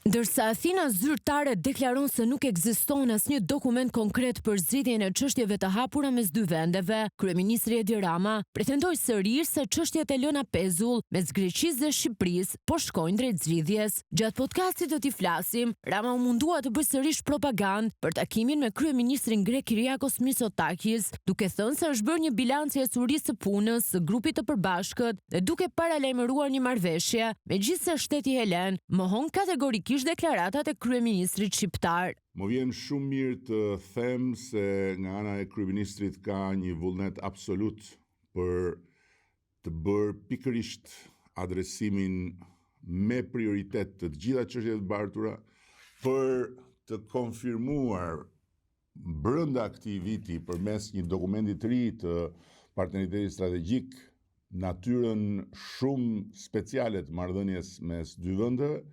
Ndërsa Athina zyrtare deklaron se nuk ekziston asnjë dokument konkret për zgjidhjen e çështjeve të hapura mes dy vendeve, kryeministri Edi Rama pretendoi sërish se çështjet e lëna pezull mes Greqisë dhe Shqipërisë po shkojnë drejt zgjidhjes. Gjatë podcastit të Ti Flasim, Rama u mundua të bëjë sërish propagandë për takimin me kryeministrin grek Kyriakos Mitsotakis, duke thënë se është bërë një bilancë e esurisë së punës së grupit të përbashkët dhe duke paralajmëruar një marrëveshje, megjithëse shteti helen mohon kategorikisht deklaratat e kryeministrit shqiptar. Më vjen shumë mirë të them se nga ana e kryeministrit ka një vullnet absolut për të bërë pikërisht adresimin me prioritet të gjitha çështjet e bartura, për të konfirmuar brenda këtij viti përmes një dokumenti të ri të partneritetit strategjik natyrën shumë speciale të marrëdhënies mes dy vendeve,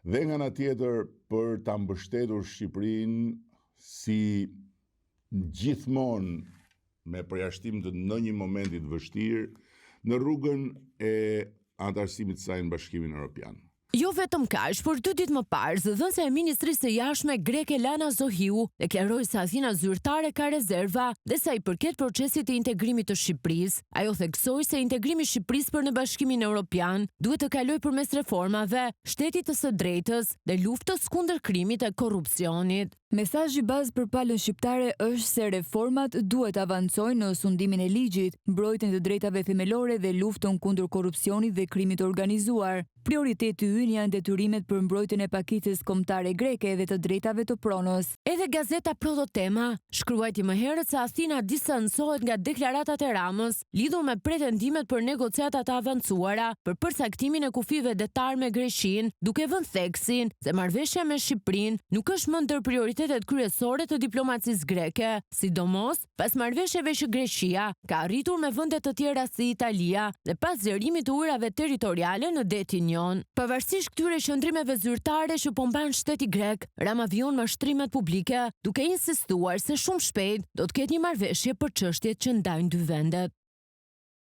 dhe nga ana tjetër për ta mbështetur Shqipërinë si gjithmonë me përjashtim të ndonjë momenti të vështirë në rrugën e anëtarësimit të saj në Bashkimin Evropian. Jo vetëm kaq, por 2 ditë më parë, zëdhënëse e ministrisë së jashtme greke Lana Zohiu deklaroi se Athina zyrtare ka rezerva dhe sa i përket procesit të integrimit të Shqipërisë. Ajo theksoi se integrimi i Shqipërisë për në Bashkimin Evropian duhet të kalojë përmes reformave, shtetit të së drejtës dhe luftës kundër krimit e korrupsionit. Mesazhi bazë për palën shqiptare është se reformat duhet avancojnë në sundimin e ligjit, mbrojtjen e drejtave themelore dhe luftën kundër korrupsionit dhe krimit të organizuar. Prioriteti ynë janë detyrimet për mbrojtjen e pakicës kombëtare greke dhe të drejtave të pronës. Edhe gazeta Prodotema shkruajti më herët se Athina distancohet nga deklaratat e Ramës lidhur me pretendimet për negociata të avancuara për përcaktimin e kufive detar me Greqinë, duke vënë theksin se marrëveshja me Shqipërinë nuk është më ndër prioritetet kryesore të diplomacisë greke, sidomos pas marrëveshjeve që Greqia ka arritur me vende të tjera si Italia dhe pas zgjerimit të ujrave territoriale në detin Jon. Pavarësisht këtyre qëndrimeve zyrtare që po mban shteti grek, Rama vijon mashtrimet publike, duke insistuar se shumë shpejt do të ketë një marrëveshje për çështjet që ndajnë dy vendet.